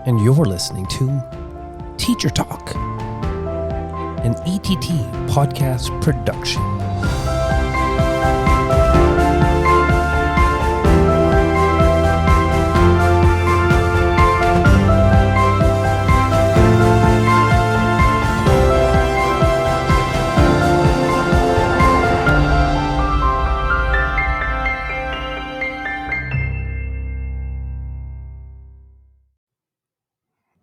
and you're listening to Teacher Talk, an ETT podcast production.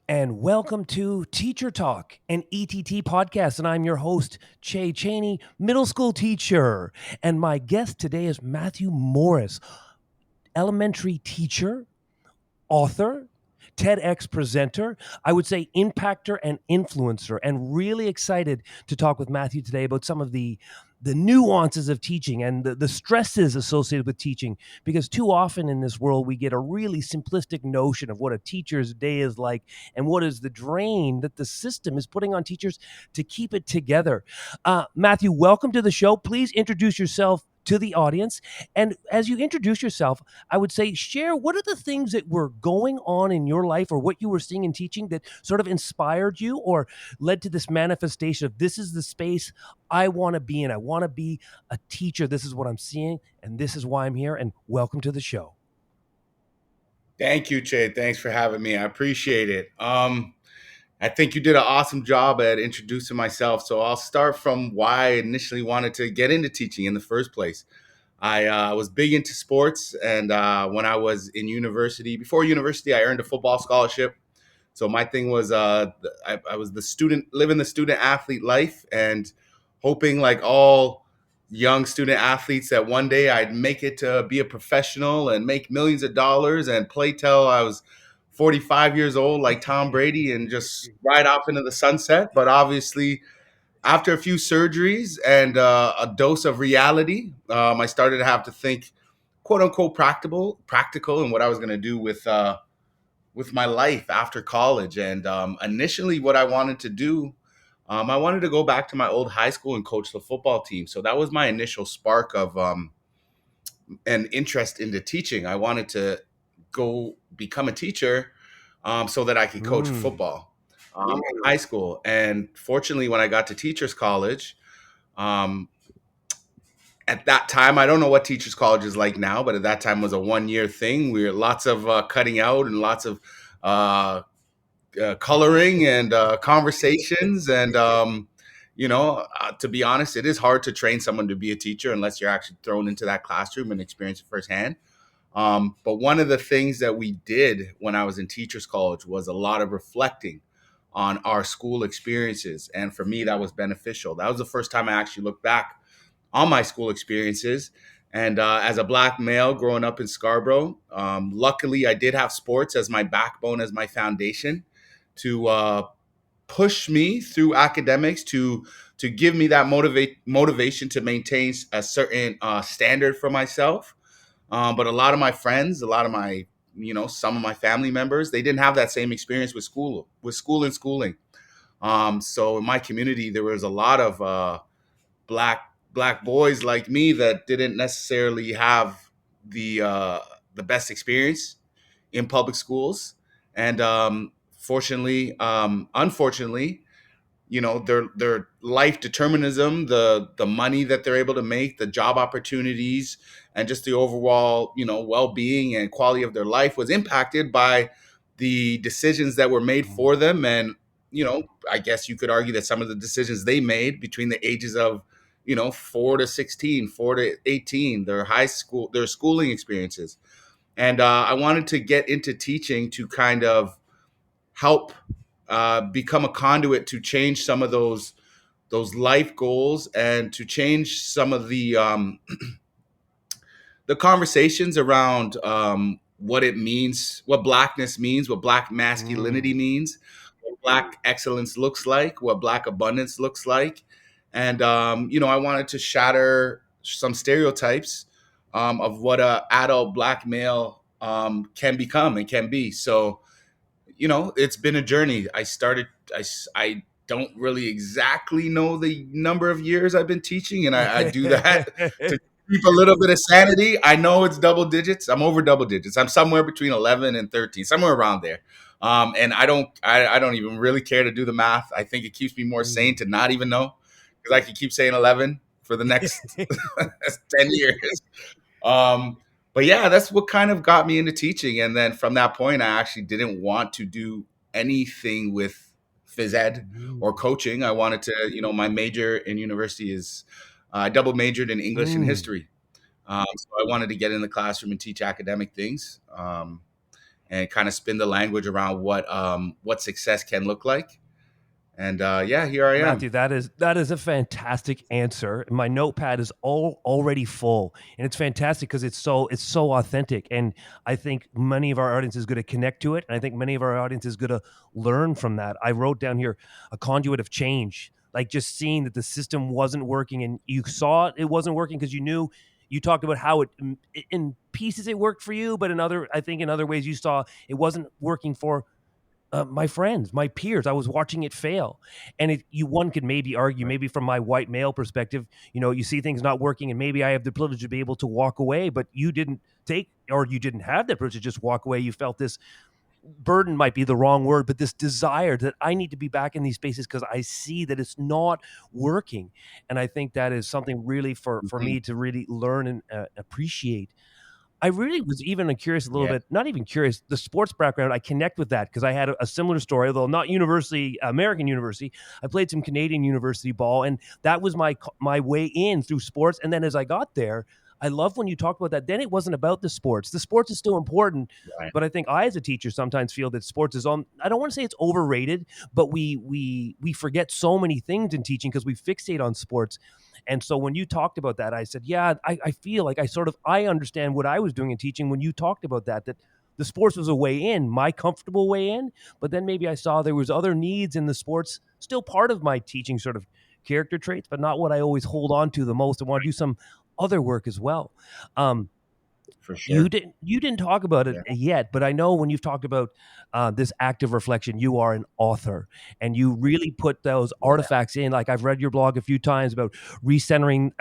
And welcome to Teacher Talk, an ETT podcast. And I'm your host, Cheney, middle school teacher. And my guest today is Matthew Morris, elementary teacher, author, TEDx presenter, I would say impactor and influencer, and really excited to talk with Matthew today about some of the nuances of teaching and the stresses associated with teaching, because too often in this world we get a really simplistic notion of what a teacher's day is like and what is the drain that the system is putting on teachers to keep it together. Matthew, welcome to the show. Please introduce yourself to the audience. And as you introduce yourself, I would say share what are the things that were going on in your life or what you were seeing in teaching that sort of inspired you or led to this manifestation of this is the space I want to be in. I want to be a teacher. This is what I'm seeing, and this is why I'm here. And welcome to the show. Thank you, Chey. Thanks for having me. I appreciate it. I think you did an awesome job at introducing myself. So I'll start from why I initially wanted to get into teaching in the first place. I was big into sports, and when I was in university, before university, I earned a football scholarship. So my thing was I was the student, living the student athlete life and hoping like all young student athletes that one day I'd make it to be a professional and make millions of dollars and play till I was 45 years old like Tom Brady and just ride off into the sunset. But obviously, after a few surgeries and a dose of reality, I started to have to think, quote unquote, practical, and what I was going to do with my life after college. And initially, what I wanted to do, I wanted to go back to my old high school and coach the football team. So that was my initial spark of an interest into teaching. I wanted to go become a teacher so that I could coach football in high school. And fortunately, when I got to teachers college, at that time, I don't know what teachers college is like now, but at that time was a 1-year thing. We were lots of cutting out and lots of coloring and conversations. And, to be honest, it is hard to train someone to be a teacher unless you're actually thrown into that classroom and experience it firsthand. But one of the things that we did when I was in teachers college was a lot of reflecting on our school experiences. And for me, that was beneficial. That was the first time I actually looked back on my school experiences. And as a Black male growing up in Scarborough, luckily I did have sports as my backbone, as my foundation to push me through academics, to give me that motivation to maintain a certain standard for myself. But a lot of my friends, a lot of my, some of my family members, they didn't have that same experience with school and schooling. So in my community, there was a lot of black boys like me that didn't necessarily have the best experience in public schools, and unfortunately, their life determinism, the money that they're able to make, the job opportunities, and just the overall well-being and quality of their life was impacted by the decisions that were made for them. And I guess you could argue that some of the decisions they made between the ages of 4 to 16, 4 to 18, their schooling experiences. And I wanted to get into teaching to kind of help become a conduit to change some of those life goals and to change some of the conversations around what it means, what Blackness means, what Black masculinity means, what Black excellence looks like, what Black abundance looks like. And, I wanted to shatter some stereotypes of what a adult Black male can become and can be. So, it's been a journey. I don't really exactly know the number of years I've been teaching, and I do that to keep a little bit of sanity. I know it's double digits. I'm over double digits. I'm somewhere between 11 and 13, somewhere around there. And I don't even really care to do the math. I think it keeps me more sane Mm. to not even know, because I could keep saying 11 for the next 10 years. Um, but yeah, that's what kind of got me into teaching. And then from that point, I actually didn't want to do anything with phys ed or Mm. coaching. I wanted to, my major in university is I double majored in English and Mm. history. So I wanted to get in the classroom and teach academic things, and kind of spin the language around what success can look like. And yeah, here I am. Matthew, that is a fantastic answer. My notepad is already full, and it's fantastic because it's so authentic. And I think many of our audience is going to connect to it, and I think many of our audience is going to learn from that. I wrote down here a conduit of change, like just seeing that the system wasn't working, and you saw it wasn't working because you knew. You talked about how in pieces it worked for you, but I think in other ways you saw it wasn't working for my friends, my peers. I was watching it fail, and one could maybe argue, Right. maybe from my white male perspective, you see things not working, and maybe I have the privilege to be able to walk away, but you didn't take, or you didn't have the privilege to just walk away. You felt this burden, might be the wrong word, but this desire that I need to be back in these spaces because I see that it's not working, and I think that is something really for Mhm. me to really learn and appreciate. I really was even curious a little Yeah. bit, not even curious, the sports background, I connect with that because I had a similar story, although not university, American university. I played some Canadian university ball, and that was my way in through sports. And then as I got there, I love when you talk about that. Then it wasn't about the sports. The sports is still important, Right. but I think I, as a teacher, sometimes feel that sports is on. I don't want to say it's overrated, but we forget so many things in teaching because we fixate on sports. And so when you talked about that, I said, yeah, I feel like I understand what I was doing in teaching when you talked about that the sports was a way in, my comfortable way in, but then maybe I saw there was other needs in the sports, still part of my teaching sort of character traits, but not what I always hold on to the most. I want to do some other work as well. Um, For you sure. didn't talk about it Yeah. yet, but I know when you've talked about this active reflection, you are an author, and you really put those Yeah. artifacts in. Like I've read your blog a few times about recentering,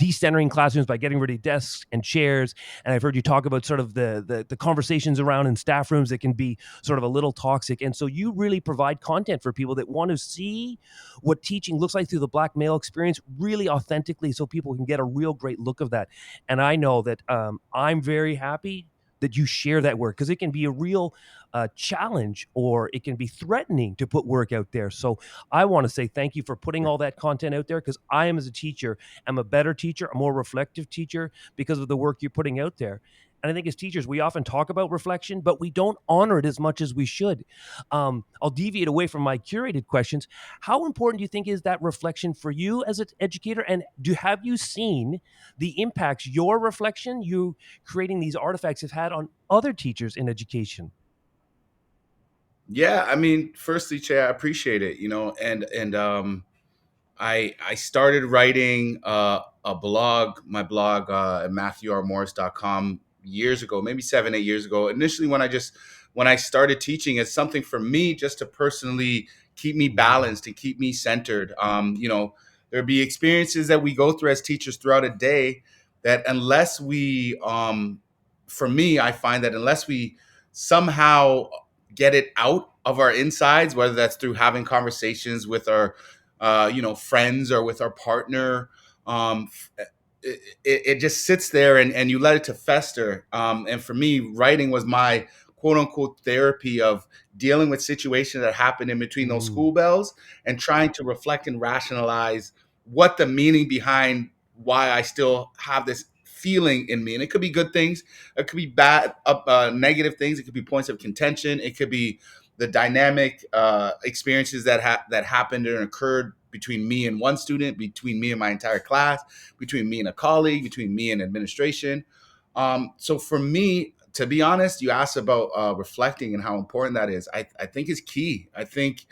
decentering classrooms by getting rid of desks and chairs, and I've heard you talk about sort of the conversations around in staff rooms that can be sort of a little toxic. And so you really provide content for people that want to see what teaching looks like through the Black male experience, really authentically, so people can get a real great look of that. And I know that I'm very happy that you share that work because it can be a real challenge, or it can be threatening to put work out there. So I want to say thank you for putting all that content out there, because I am, as a teacher, am a better teacher, a more reflective teacher because of the work you're putting out there. And I think as teachers, we often talk about reflection, but we don't honor it as much as we should. I'll deviate away from my curated questions. How important do you think is that reflection for you as an educator? And have you seen the impacts your reflection, you creating these artifacts, have had on other teachers in education? Yeah, I mean, firstly, Che, I appreciate it, and I started writing a blog, my blog at matthewrmorris.com years ago, maybe 7, 8 years ago. Initially, when I started teaching, it's something for me just to personally keep me Mm. balanced and keep me centered. There'd be experiences that we go through as teachers throughout a day that unless for me, I find that unless we somehow get it out of our insides, whether that's through having conversations with our friends or with our partner. Um, it just sits there, and you let it to fester. And for me, writing was my quote unquote therapy of dealing with situations that happened in between those Mm. school bells and trying to reflect and rationalize what the meaning behind why I still have this feeling in me. And it could be good things, it could be bad, negative things, it could be points of contention, it could be the dynamic experiences that happened and occurred between me and one student, between me and my entire class, between me and a colleague, between me and administration. So for me, to be honest, you asked about reflecting and how important that is. I think is key. I think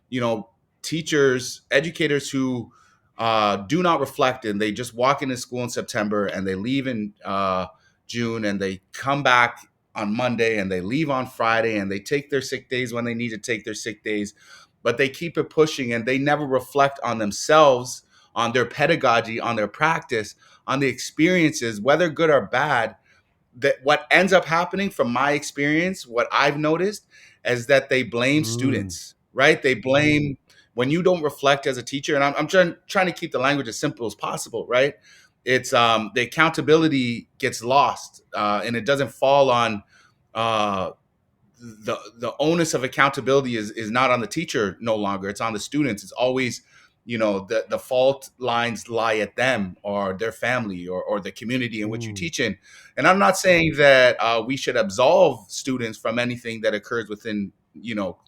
you know teachers, educators who do not reflect and they just walk into school in September and they leave in June and they come back on Monday and they leave on Friday and they take their sick days when they need to take their sick days, but they keep it pushing and they never reflect on themselves, on their pedagogy, on their practice, on the experiences, whether good or bad. That what ends up happening from my experience, what I've noticed, is that they blame Mm. students, right? They blame when you don't reflect as a teacher, and I'm trying to keep the language as simple as possible, right? It's the accountability gets lost, and it doesn't fall on uh, the onus of accountability is not on the teacher no longer. It's on the students. It's always, the fault lines lie at them or their family or the community in which you Mm. teach in. And I'm not saying that we should absolve students from anything that occurs within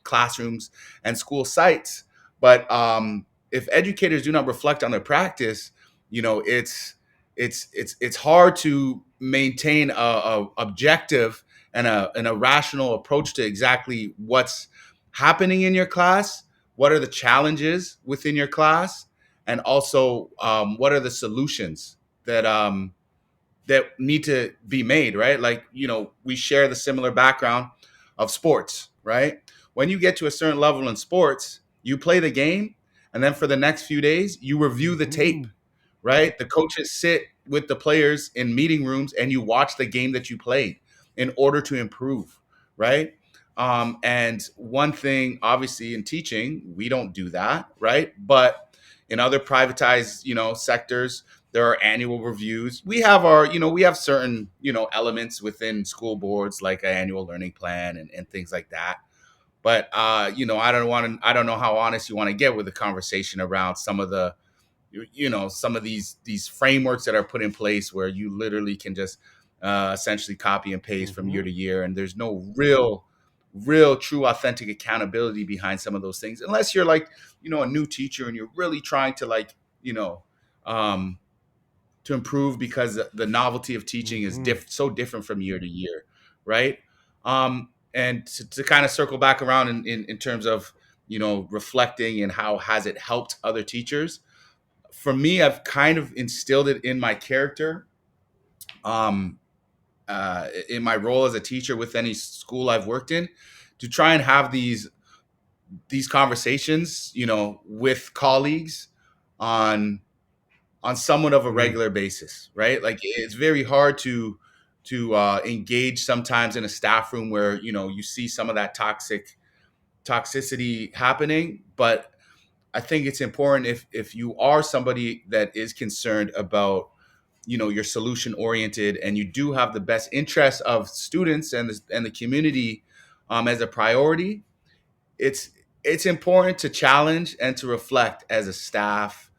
classrooms and school sites, but if educators do not reflect on their practice, it's hard to maintain a objective and a rational approach to exactly what's happening in your class, what are the challenges within your class, and also what are the solutions that need to be made, right? Like, we share the similar background of sports, right? When you get to a certain level in sports, you play the game, and then for the next few days, you review the tape, Mhm. right? The coaches sit with the players in meeting rooms and you watch the game that you played in order to improve, right? And one thing, obviously, in teaching, we don't do that, right? But in other privatized, sectors, there are annual reviews. We have certain, elements within school boards like an annual learning plan and things like that. But I don't know how honest you want to get with the conversation around some of the some of these frameworks that are put in place where you literally can just essentially copy and paste from year Mhm. to year, and there's no real true authentic accountability behind some of those things, unless you're like a new teacher and you're really trying to like um to improve, because the novelty of teaching is Mhm. so different from year to year, right? And to kind of circle back around in terms of reflecting and how has it helped other teachers. For me, I've kind of instilled it in my character, um, in my role as a teacher with any school I've worked in, to try and have these conversations, with colleagues on somewhat of a Mm. regular basis, right? Like, it's very hard to engage sometimes in a staff room where you see some of that toxicity happening, but I think it's important, if you are somebody that is concerned about your solution oriented, and you do have the best interests of students and the community as a priority, it's it's important to challenge and to reflect as a staff,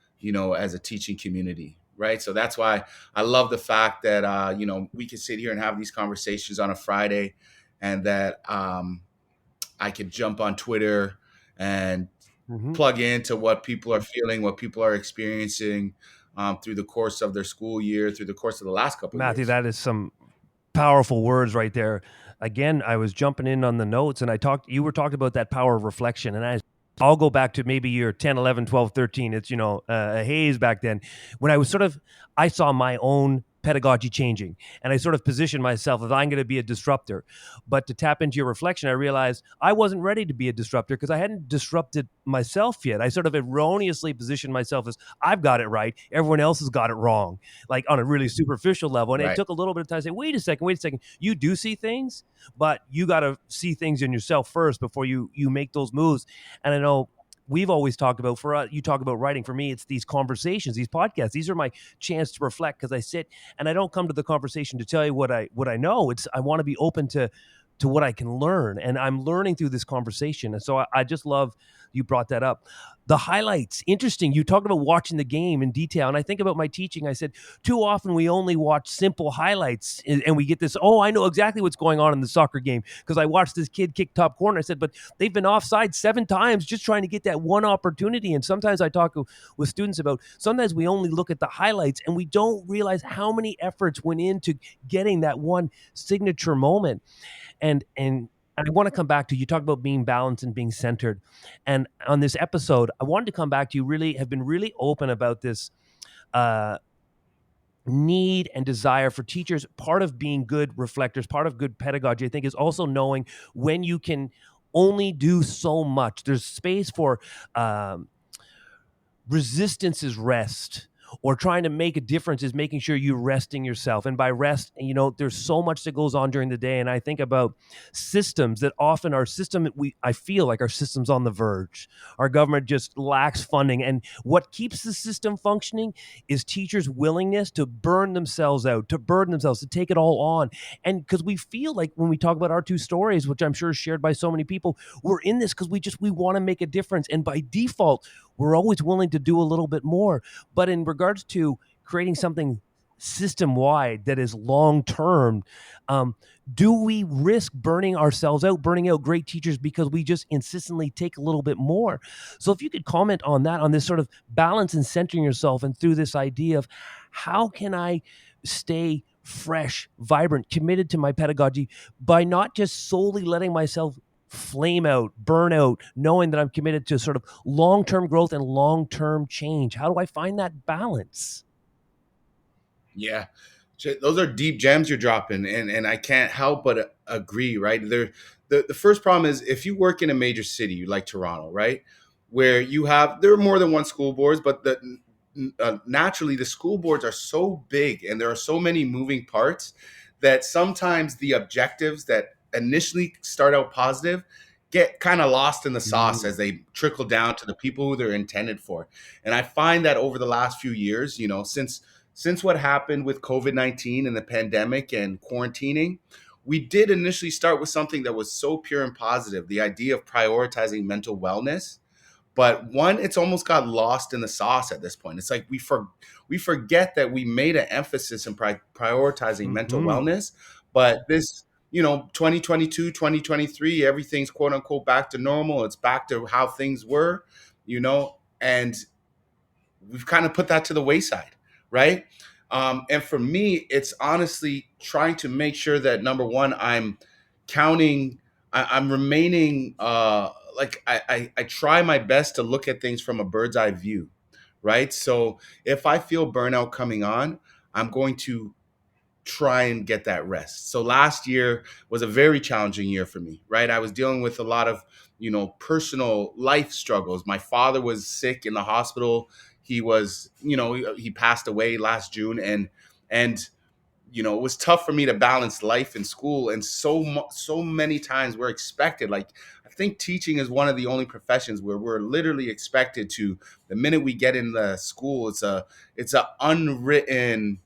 as a teaching community, right? So that's why I love the fact that we can sit here and have these conversations on a Friday, and that I could jump on Twitter and Mhm. plug into what people are feeling, what people are experiencing through the course of their school year, through the course of the last couple of Matthew, years. that is some powerful words right there. Again, I was jumping in on the notes and you were talking about that power of reflection. And I'll go back to maybe year 10, 11, 12, 13. It's, a haze back then when I saw my own pedagogy changing and I sort of positioned myself as I'm going to be a disruptor. But to tap into your reflection, I realized I wasn't ready to be a disruptor because I hadn't disrupted myself yet. I sort of erroneously positioned myself as I've got it right. Everyone else has got it wrong, like on a really superficial level. And it Right. took a little bit of time to say, wait a second. You do see things, but you got to see things in yourself first before you make those moves. And I know we've always talked about, for us, you talk about writing. For me, it's these conversations, these podcasts. These are my chance to reflect because I sit and I don't come to the conversation to tell you what I know. It's I want to be open to what I can learn, and I'm learning through this conversation. And so I just love you brought that up. The highlights, interesting. You talked about watching the game in detail, and I think about my teaching. I said too often we only watch simple highlights, and we get this. Oh, I know exactly what's going on in the soccer game because I watched this kid kick top corner. I said, but they've been offside 7 times just trying to get that one opportunity. And sometimes I talk with students about sometimes we only look at the highlights and we don't realize how many efforts went into getting that one signature moment. And I want to come back to you talk about being balanced and being centered. And on this episode, I wanted to come back to you. Really have been really open about this uh, need and desire for teachers. Part of being good reflectors, part of good pedagogy, I think, is also knowing when you can only do so much. There's space for um, resistance is rest, or trying to make a difference is making sure you're resting yourself. And by rest, there's so much that goes on during the day. And I think about systems that often our system, I feel like our system's on the verge. Our government just lacks funding. And what keeps the system functioning is teachers' willingness to burn themselves out, to burden themselves, to take it all on. And because we feel like when we talk about our two stories, which I'm sure is shared by so many people, we're in this because we want to make a difference. And by default, we're always willing to do a little bit more. But in regards to creating something system wide that is long term, do we risk burning ourselves out, burning out great teachers because we just insistently take a little bit more? So if you could comment on that, on this sort of balance and centering yourself, and through this idea of how can I stay fresh, vibrant, committed to my pedagogy by not just solely letting myself flame out, burn out, knowing that I'm committed to sort of long-term growth and long-term change. How do I find that balance? Yeah. Those are deep gems you're dropping, and I can't help but agree, right? The first problem is if you work in a major city like Toronto, right? Where there are more than one school boards, but naturally the school boards are so big and there are so many moving parts that sometimes the objectives that initially start out positive get kind of lost in the sauce Mm, as they trickle down to the people who they're intended for. And I find that over the last few years, since what happened with COVID-19 and the pandemic and quarantining, we did initially start with something that was so pure and positive, the idea of prioritizing mental wellness. But one, it's almost got lost in the sauce at this point. It's like we forget that we made an emphasis in prioritizing mental mm-hmm. wellness, but this, 2022, 2023, everything's quote unquote back to normal. It's back to how things were, and we've kind of put that to the wayside, right? And for me, it's honestly trying to make sure that number one, I'm counting, I'm remaining like I try my best to look at things from a bird's eye view, right? So if I feel burnout coming on, I'm going to try and get that rest. So last year was a very challenging year for me, right? I was dealing with a lot of, personal life struggles. My father was sick in the hospital. He was, he passed away last June, and it was tough for me to balance life and school, and so many times we're expected, like, I think teaching is one of the only professions where we're literally expected to, the minute we get in the school, it's a unwritten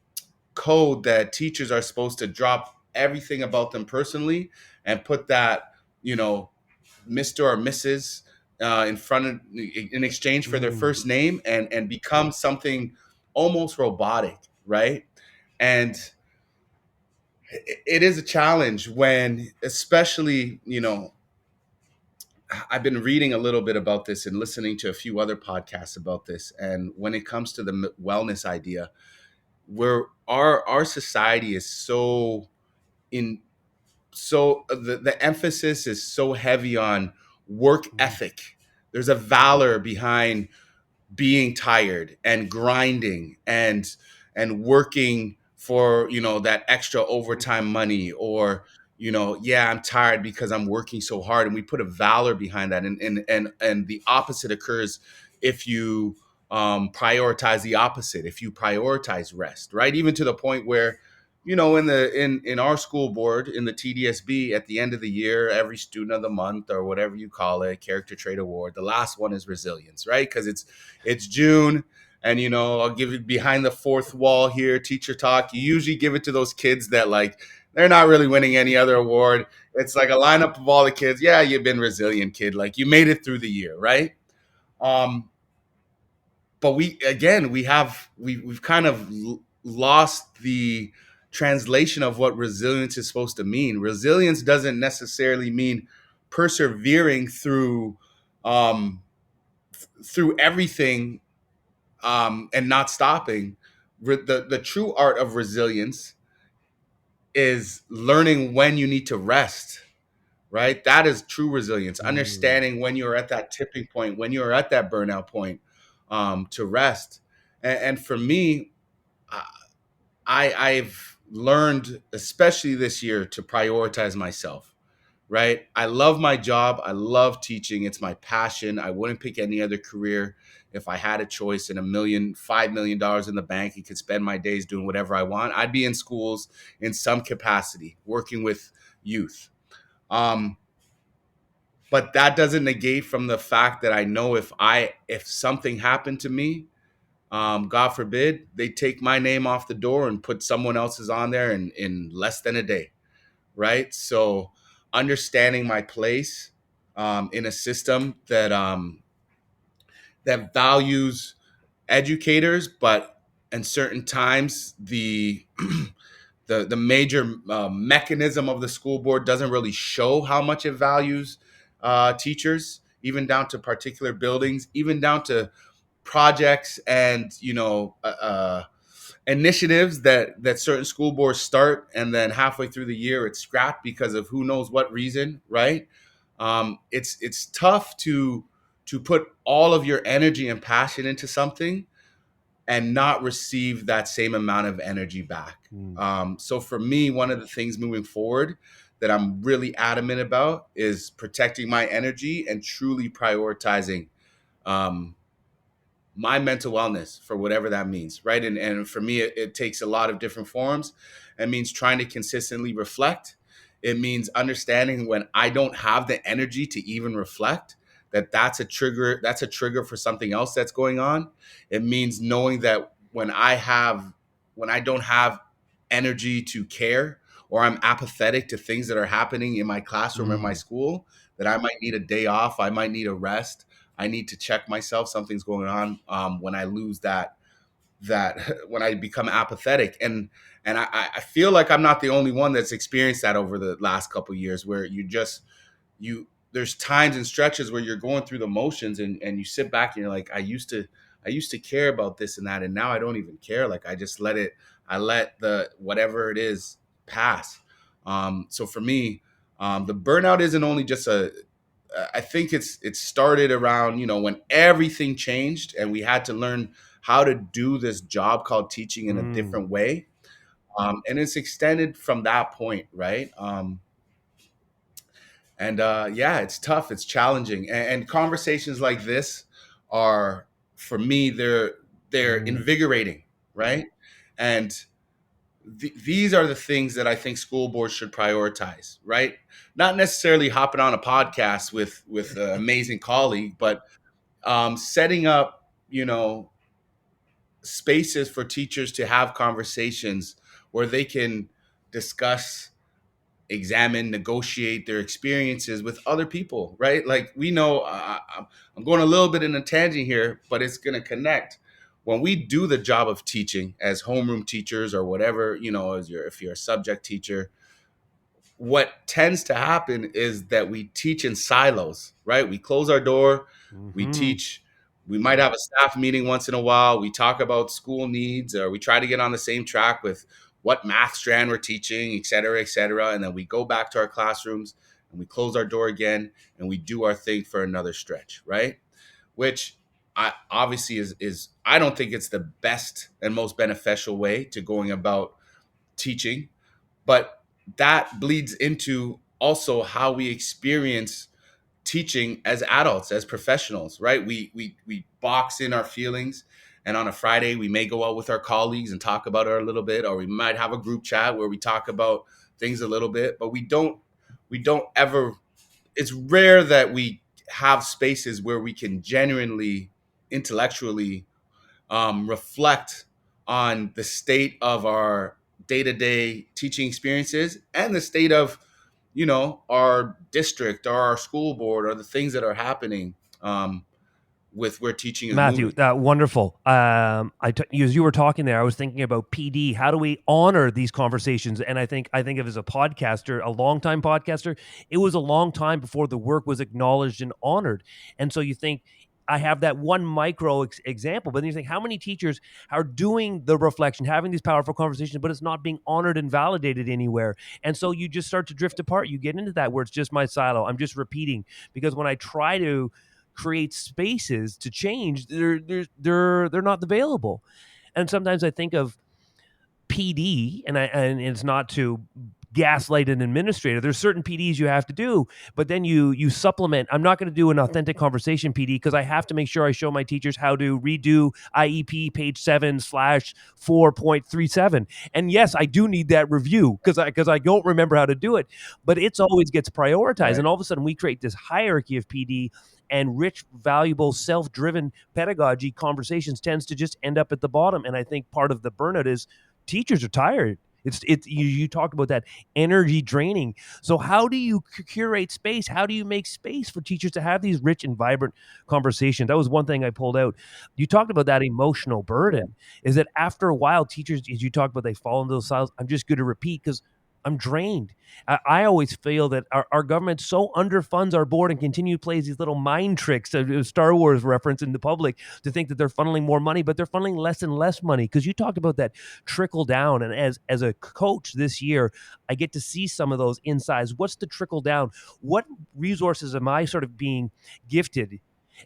code that teachers are supposed to drop everything about them personally and put that, Mr. or Mrs. In front of, in exchange for their Mm, first name, and become something almost robotic, right? And it is a challenge when, especially, I've been reading a little bit about this and listening to a few other podcasts about this. And when it comes to the wellness idea, where our society is so in so the emphasis is so heavy on work mm, ethic. There's a valor behind being tired and grinding and working for, that extra overtime money, or, yeah, I'm tired because I'm working so hard, and we put a valor behind that, and the opposite occurs if you prioritize the opposite, if you prioritize rest, right? Even to the point where, in our school board, in the TDSB, at the end of the year, every student of the month, or whatever you call it, character trait award, the last one is resilience, right? Because it's June, and, I'll give it behind the fourth wall here, teacher talk. You usually give it to those kids that, like, they're not really winning any other award. It's like a lineup of all the kids. Yeah, you've been resilient, kid. Like, you made it through the year, right? Um, but we've kind of lost the translation of what resilience is supposed to mean. Resilience doesn't necessarily mean persevering um, through everything, and not stopping. The true art of resilience is learning when you need to rest, right? That is true resilience. mm. Understanding when you're at that tipping point, when you're at that burnout point, to rest. And for me, I've learned, especially this year, to prioritize myself, right? I love my job. I love teaching. It's my passion. I wouldn't pick any other career if I had a choice and $5 million in the bank and could spend my days doing whatever I want. I'd be in schools in some capacity, working with youth. Um, but that doesn't negate from the fact that I know if something happened to me, God forbid, they take my name off the door and put someone else's on there in less than a day, right? So understanding my place in a system that values educators, but in certain times the major mechanism of the school board doesn't really show how much it values teachers, even down to particular buildings, even down to projects and initiatives that certain school boards start, and then halfway through the year it's scrapped because of who knows what reason, right? It's tough to put all of your energy and passion into something and not receive that same amount of energy back. Mm. So for me, one of the things moving forward that I'm really adamant about is protecting my energy and truly prioritizing um, my mental wellness, for whatever that means, right? And for me, it takes a lot of different forms. It means trying to consistently reflect. It means understanding when I don't have the energy to even reflect, that's a trigger. That's a trigger for something else that's going on. It means knowing that when I don't have energy to care, or I'm apathetic to things that are happening in my classroom or in my Mm. school, that I might need a day off. I might need a rest. I need to check myself. Something's going on when I lose that when I become apathetic. And I feel like I'm not the only one that's experienced that over the last couple of years, where you there's times and stretches where you're going through the motions, and you sit back and you're like, I used to care about this and that, and now I don't even care. Like I let the whatever it is pass. So for me, the burnout isn't only just I think it started around when everything changed and we had to learn how to do this job called teaching in a Mm. different way, and it's extended from that point, right? And Yeah, it's tough, it's challenging, and conversations like this are, for me, they're Mm. invigorating, right? And these are the things that I think school boards should prioritize, right? Not necessarily hopping on a podcast with an amazing colleague, but setting up, spaces for teachers to have conversations where they can discuss, examine, negotiate their experiences with other people, right? Like we know, I'm going a little bit in a tangent here, but it's going to connect. When we do the job of teaching as homeroom teachers or whatever, if you're a subject teacher, what tends to happen is that we teach in silos, right? We close our door, we Hmm. teach, we might have a staff meeting once in a while, we talk about school needs, or we try to get on the same track with what math strand we're teaching, et cetera. And then we go back to our classrooms and we close our door again and we do our thing for another stretch, right? Which I obviously is I don't think it's the best and most beneficial way to going about teaching, but that bleeds into also how we experience teaching as adults, as professionals, right? We box in our feelings, and on a Friday we may go out with our colleagues and talk about it a little bit, or we might have a group chat where we talk about things a little bit, but we don't ever, it's rare that we have spaces where we can genuinely intellectually reflect on the state of our day-to-day teaching experiences and the state of our district or our school board or the things that are happening with where teaching is Matthew, moving. wonderful. As you were talking there, I was thinking about PD. How do we honor these conversations? And I think of as a podcaster, a longtime podcaster, it was a long time before the work was acknowledged and honored. And so you think, I have that one micro example, but then you think, how many teachers are doing the reflection, having these powerful conversations, but it's not being honored and validated anywhere. And so you just start to drift apart. You get into that where it's just my silo. I'm just repeating, because when I try to create spaces to change, they're not available. And sometimes I think of PD, and it's not to gaslight an administrator. There's certain PDs you have to do, but then you supplement. I'm not going to do an authentic conversation PD because I have to make sure I show my teachers how to redo IEP page 7/4.37. And yes, I do need that review because I don't remember how to do it, but it's always gets prioritized. Right. And all of a sudden we create this hierarchy of PD, and rich, valuable, self-driven pedagogy conversations tends to just end up at the bottom. And I think part of the burnout is teachers are tired. It's you talked about that energy draining. So how do you curate space? How do you make space for teachers to have these rich and vibrant conversations? That was one thing I pulled out. You talked about that emotional Yeah. burden. Is that after a while, teachers, as you talked about, they fall into those cycles. I'm just going to repeat because I'm drained. I always feel that our government so underfunds our board and continue plays these little mind tricks, a Star Wars reference in the public, to think that they're funneling more money, but they're funneling less and less money. Because you talked about that trickle down, and as a coach this year, I get to see some of those insides. What's the trickle down? What resources am I sort of being gifted?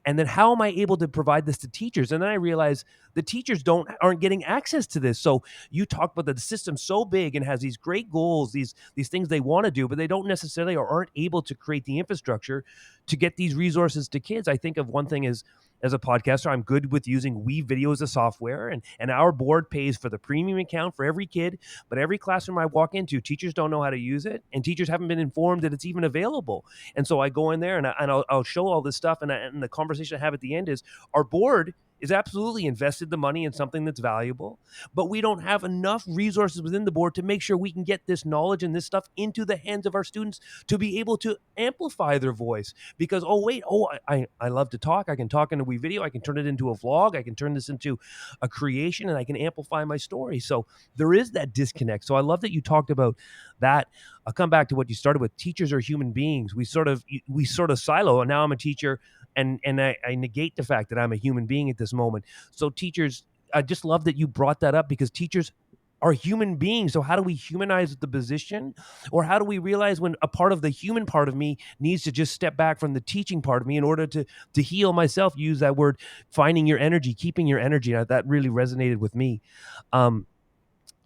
And then how am I able to provide this to teachers? And then I realize the teachers aren't getting access to this. So you talk about the system so big and has these great goals, these things they want to do, but they don't necessarily or aren't able to create the infrastructure to get these resources to kids. I think of one thing as a podcaster, I'm good with using Video as a software, and our board pays for the premium account for every kid. But every classroom I walk into, teachers don't know how to use it, and teachers haven't been informed that it's even available. And so I go in there and I'll show all this stuff, and the conversation I have at the end is our board is absolutely invested the money in something that's valuable, but we don't have enough resources within the board to make sure we can get this knowledge and this stuff into the hands of our students to be able to amplify their voice. Because I love to talk. I can talk into Video. I can turn it into a vlog. I can turn this into a creation, and I can amplify my story. So there is that disconnect. So I love that you talked about that. I'll come back to what you started with. Teachers are human beings. We sort of silo, and now I'm a teacher, and I negate the fact that I'm a human being at this moment. So teachers, I just love that you brought that up because teachers are human beings. So how do we humanize the position, or how do we realize when a part of the human part of me needs to just step back from the teaching part of me in order to heal myself? Use that word, finding your energy, keeping your energy. That really resonated with me. Um,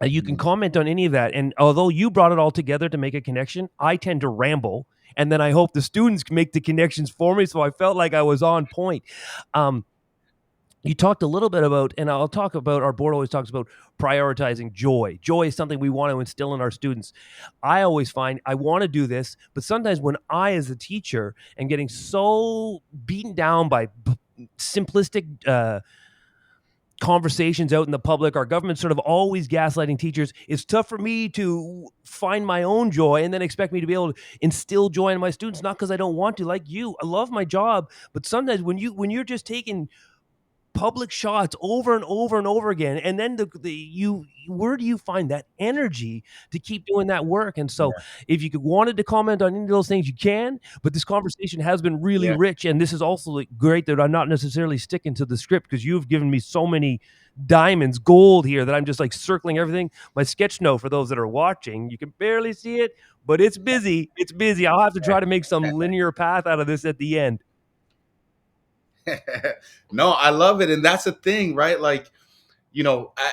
you can Mhm. comment on any of that. And although you brought it all together to make a connection, I tend to ramble. And then I hope the students can make the connections for me. So I felt like I was on point. Um, you talked a little bit about, and I'll talk about, our board always talks about prioritizing joy. Joy is something we want to instill in our students. I always find I want to do this, but sometimes when I, as a teacher, am getting so beaten down by simplistic conversations out in the public, our government sort of always gaslighting teachers, it's tough for me to find my own joy and then expect me to be able to instill joy in my students. Not because I don't want to. Like you, I love my job, but sometimes when you're just taking public shots over and over and over again, and then where do you find that energy to keep doing that work? And so Yeah. if you wanted to comment on any of those things, you can. But this conversation has been really Yeah. rich, and this is also like great that I'm not necessarily sticking to the script, because you've given me so many diamonds, gold here, that I'm just like circling everything. My sketch note, for those that are watching, you can barely see it, but it's busy. I'll have to try to make some linear path out of this at the end. No, I love it, and that's the thing, right? Like,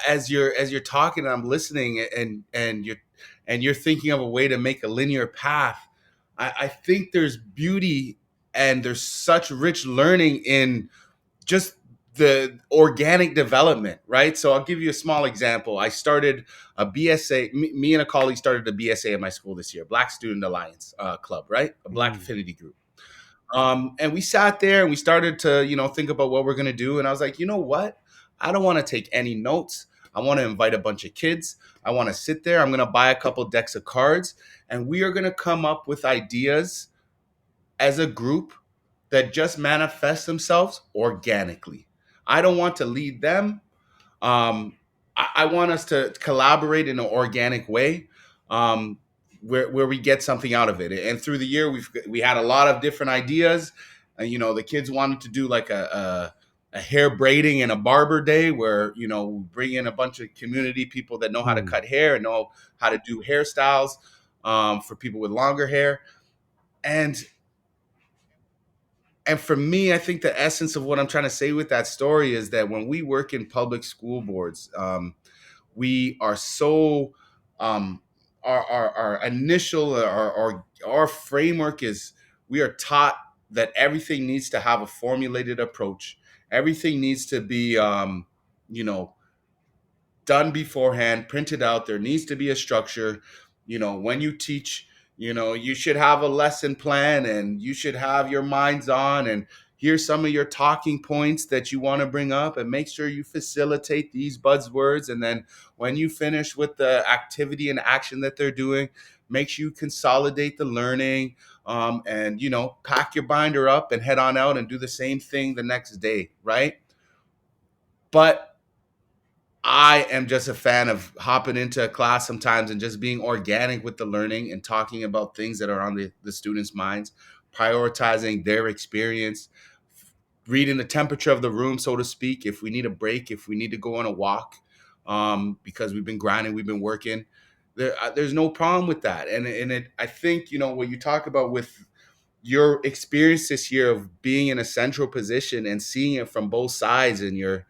as you're talking, I'm listening, and you're thinking of a way to make a linear path. I think there's beauty, and there's such rich learning in just the organic development, right? So I'll give you a small example. I started a BSA. Me and a colleague started a BSA at my school this year, Black Student Alliance Club, right? A Black Mm, affinity group. And we sat there and we started to, think about what we're gonna do. And I was like, you know what? I don't want to take any notes. I want to invite a bunch of kids. I want to sit there. I'm gonna buy a couple decks of cards, and we are gonna come up with ideas as a group that just manifest themselves organically. I don't want to lead them. I want us to collaborate in an organic way, um, where we get something out of it. And through the year, we had a lot of different ideas. The kids wanted to do like a hair braiding and a barber day, where we bring in a bunch of community people that know how to mm, cut hair and know how to do hairstyles, for people with longer hair. And and for me, I think the essence of what I'm trying to say with that story is that when we work in public school boards, we are so um, our initial our framework is, we are taught that everything needs to have a formulated approach. Everything needs to be you know done beforehand, printed out. There needs to be a structure. When you teach, you should have a lesson plan, and you should have your minds on, and here's some of your talking points that you want to bring up, and make sure you facilitate these buzzwords. And then when you finish with the activity and action that they're doing, make sure you consolidate the learning, and pack your binder up and head on out and do the same thing the next day, right? But I am just a fan of hopping into a class sometimes and just being organic with the learning and talking about things that are on the students' minds, prioritizing their experience, reading the temperature of the room, so to speak. If we need a break, if we need to go on a walk, because we've been grinding, we've been working, there's no problem with that. I think, what you talk about with your experience this year of being in a central position and seeing it from both sides, and your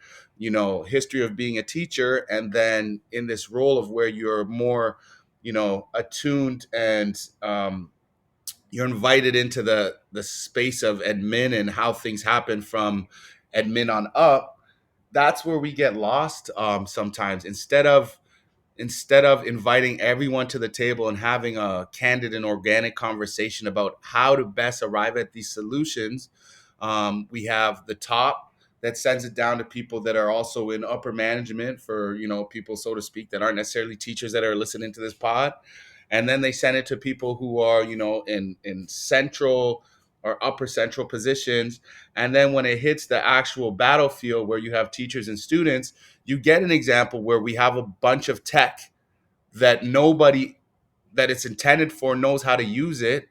history of being a teacher, and then in this role of where you're more attuned, and you're invited into the space of admin and how things happen from admin on up. That's where we get lost sometimes. Instead of inviting everyone to the table and having a candid and organic conversation about how to best arrive at these solutions, we have the top that sends it down to people that are also in upper management, for people, so to speak, that aren't necessarily teachers that are listening to this pod. And then they send it to people who are in central or upper central positions. And then when it hits the actual battlefield where you have teachers and students, you get an example where we have a bunch of tech that nobody that it's intended for knows how to use it,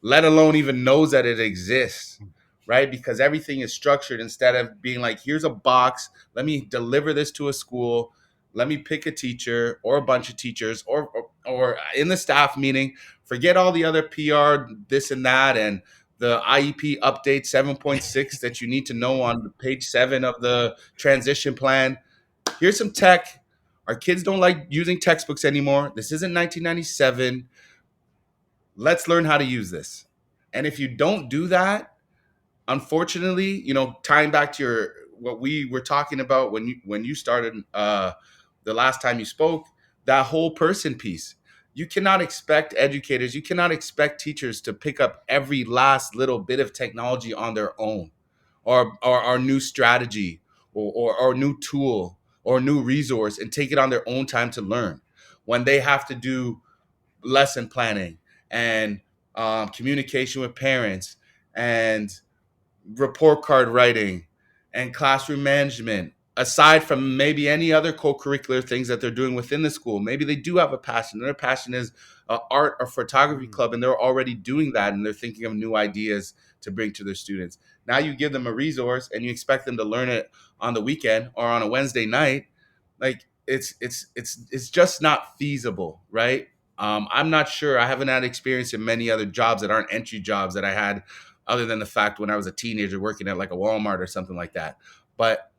let alone even knows that it exists, right? Because everything is structured, instead of being like, here's a box, let me deliver this to a school, let me pick a teacher or a bunch of teachers, or in the staff meeting, forget all the other PR, this and that, and the IEP update 7.6 that you need to know on page 7 of the transition plan. Here's some tech. Our kids don't like using textbooks anymore. This isn't 1997. Let's learn how to use this. And if you don't do that, unfortunately, tying back to your what we were talking about when you started the last time you spoke, that whole person piece. You cannot expect educators, you cannot expect teachers to pick up every last little bit of technology on their own, or our new strategy, or new tool or new resource, and take it on their own time to learn, when they have to do lesson planning, and communication with parents, and report card writing, and classroom management, aside from maybe any other co-curricular things that they're doing within the school. Maybe they do have a passion. Their passion is art or photography club, and they're already doing that, and they're thinking of new ideas to bring to their students. Now you give them a resource and you expect them to learn it on the weekend or on a Wednesday night. Like, it's just not feasible, right? I'm not sure. I haven't had experience in many other jobs that aren't entry jobs that I had, other than the fact when I was a teenager working at like a Walmart or something like that. But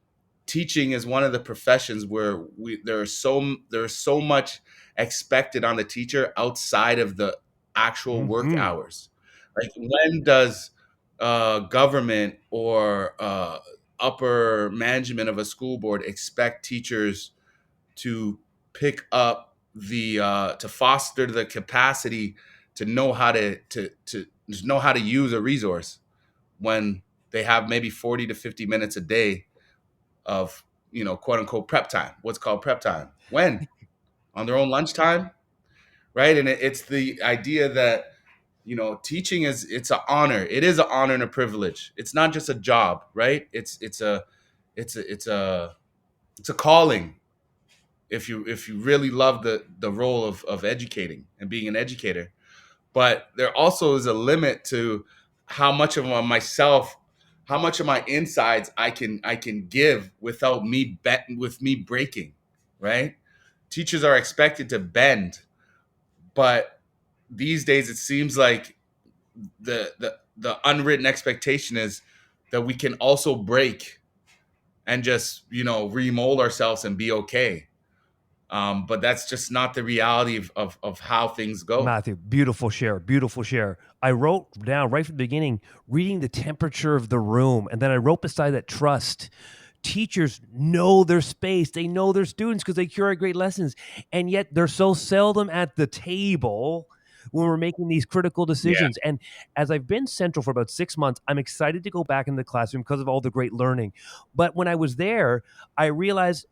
teaching is one of the professions where there's so much expected on the teacher outside of the actual work Mm-hmm. hours. Like, when does government or upper management of a school board expect teachers to pick up the to foster the capacity to know how to know how to use a resource, when they have maybe 40 to 50 minutes a day of quote unquote prep time? What's called prep time? When? On their own lunchtime, right? And it's the idea that teaching it's an honor. It is an honor and a privilege. It's not just a job, right? It's a calling, if you really love the role of educating and being an educator. But there also is a limit to how much of myself, how much of my insides I can give without me breaking, right? Teachers are expected to bend, but these days it seems like the unwritten expectation is that we can also break and just remold ourselves and be okay. But that's just not the reality of how things go. Matthew, beautiful share, beautiful share. I wrote down right from the beginning, reading the temperature of the room. And then I wrote beside that trust. Teachers know their space. They know their students because they curate great lessons. And yet they're so seldom at the table when we're making these critical Yeah. decisions. And as I've been central for about 6 months, I'm excited to go back in the classroom because of all the great learning. But when I was there, I realized,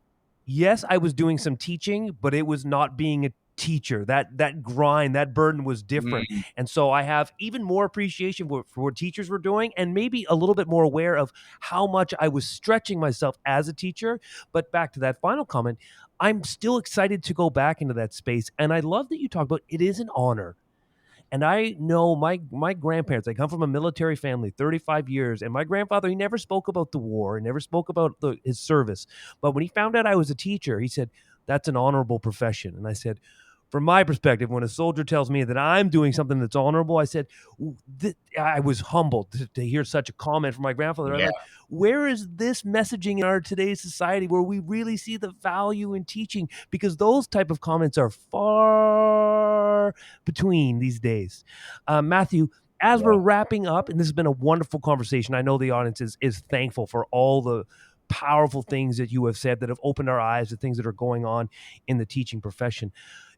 yes, I was doing some teaching, but it was not being a teacher. That grind, that burden was different. Mm, And so I have even more appreciation for what teachers were doing, and maybe a little bit more aware of how much I was stretching myself as a teacher. But back to that final comment, I'm still excited to go back into that space. And I love that you talk about it is an honor. And I know my grandparents, I come from a military family, 35 years, and my grandfather, he never spoke about the war, he never spoke about his service. But when he found out I was a teacher, he said, "That's an honorable profession." And I said, from my perspective, when a soldier tells me that I'm doing something that's honorable, I said, I was humbled to hear such a comment from my grandfather. I'm yeah. like, where is this messaging in our today's society where we really see the value in teaching? Because those type of comments are far between these days. Matthew, as we're Yeah. wrapping up, and this has been a wonderful conversation, I know the audience is thankful for all the powerful things that you have said that have opened our eyes to things that are going on in the teaching profession.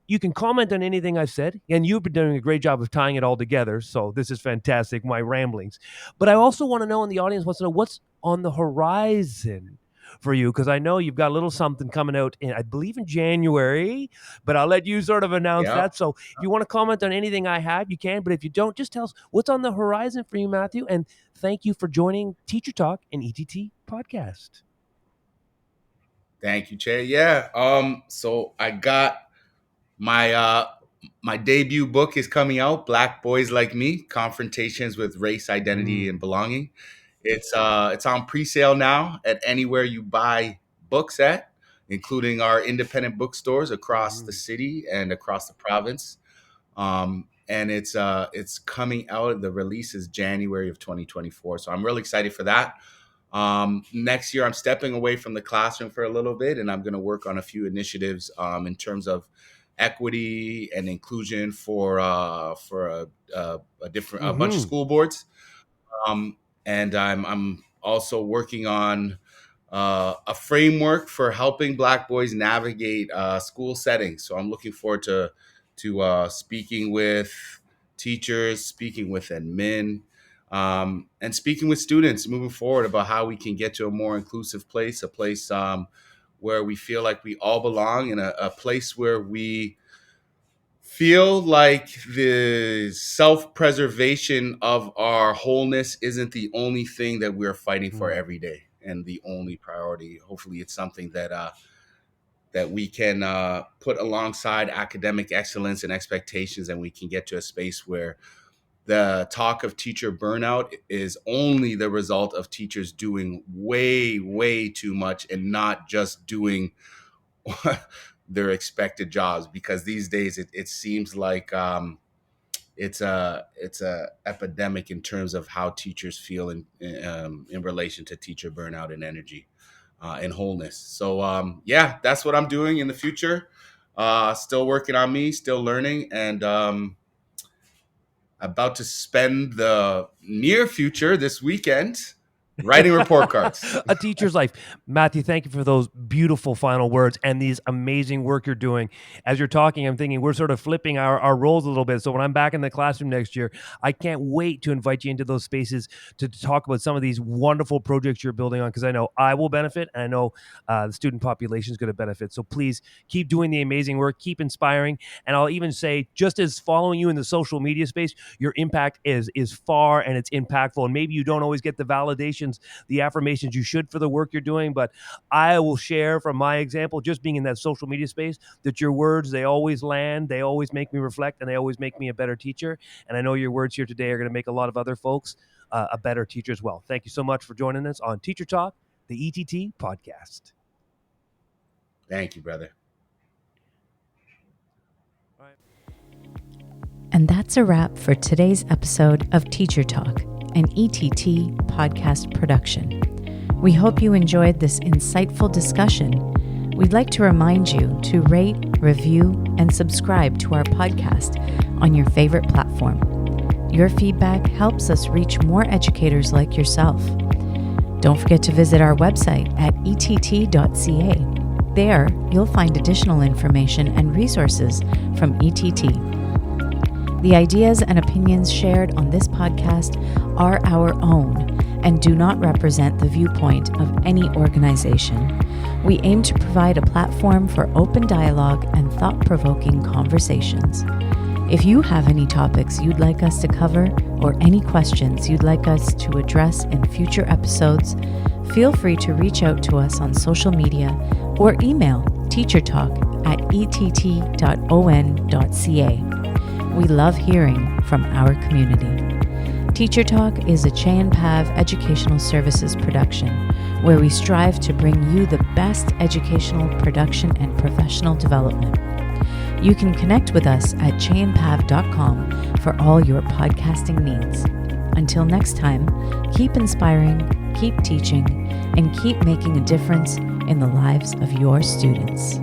You can comment on anything I've said, and you've been doing a great job of tying it all together. So this is fantastic, my ramblings. But I also want to know, and the audience wants to know, what's on the horizon for you, because I know you've got a little something coming out in, I believe, in January, but I'll let you sort of announce Yeah. that. So if you want to comment on anything I have, you can. But if you don't, just tell us what's on the horizon for you, Matthew. And thank you for joining Teacher Talk and ETT podcast. Thank you, Chey. Yeah. So I got my debut book is coming out, Black Boys Like Me: Confrontations with Race, Identity, and Belonging. It's on pre-sale now at anywhere you buy books at, including our independent bookstores across the city and across the province. And it's coming out. The release is January of 2024. So I'm really excited for that. Next year, I'm stepping away from the classroom for a little bit, and I'm going to work on a few initiatives in terms of equity and inclusion for a bunch of school boards. Um, and I'm also working on a framework for helping Black boys navigate school settings. So I'm looking forward to speaking with teachers, speaking with admin, and speaking with students moving forward about how we can get to a more inclusive place, a place where we feel like we all belong, and a place where we feel like the self-preservation of our wholeness isn't the only thing that we're fighting for every day and the only priority. Hopefully it's something that we can put alongside academic excellence and expectations, and we can get to a space where the talk of teacher burnout is only the result of teachers doing way, way too much and not just doing their expected jobs. Because these days it seems like it's a epidemic in terms of how teachers feel in relation to teacher burnout and energy and wholeness. So yeah, that's what I'm doing in the future. Still working on me, still learning, and about to spend the near future this weekend writing report cards. A teacher's life. Matthew, thank you for those beautiful final words and these amazing work you're doing. As you're talking, I'm thinking we're sort of flipping our roles a little bit. So when I'm back in the classroom next year, I can't wait to invite you into those spaces to talk about some of these wonderful projects you're building on, because I know I will benefit, and I know the student population is going to benefit. So please keep doing the amazing work, keep inspiring. And I'll even say, just as following you in the social media space, your impact is far and it's impactful. And maybe you don't always get the validation, the affirmations you should for the work you're doing, but I will share from my example, just being in that social media space, that your words, they always land, they always make me reflect, and they always make me a better teacher. And I know your words here today are going to make a lot of other folks a better teacher as well. Thank you so much for joining us on Teacher Talk, the ETT podcast. Thank you, brother. And that's a wrap for today's episode of Teacher Talk, an ETT podcast production. We hope you enjoyed this insightful discussion. We'd like to remind you to rate, review, and subscribe to our podcast on your favorite platform. Your feedback helps us reach more educators like yourself. Don't forget to visit our website at ETT.ca. There, you'll find additional information and resources from ETT. The ideas and opinions shared on this podcast are our own and do not represent the viewpoint of any organization. We aim to provide a platform for open dialogue and thought-provoking conversations. If you have any topics you'd like us to cover or any questions you'd like us to address in future episodes, feel free to reach out to us on social media or email teachertalk@ett.on.ca. We love hearing from our community. Teacher Talk is a Chey and Pav educational services production where we strive to bring you the best educational production and professional development. You can connect with us at cheyandpav.com for all your podcasting needs. Until next time, keep inspiring, keep teaching, and keep making a difference in the lives of your students.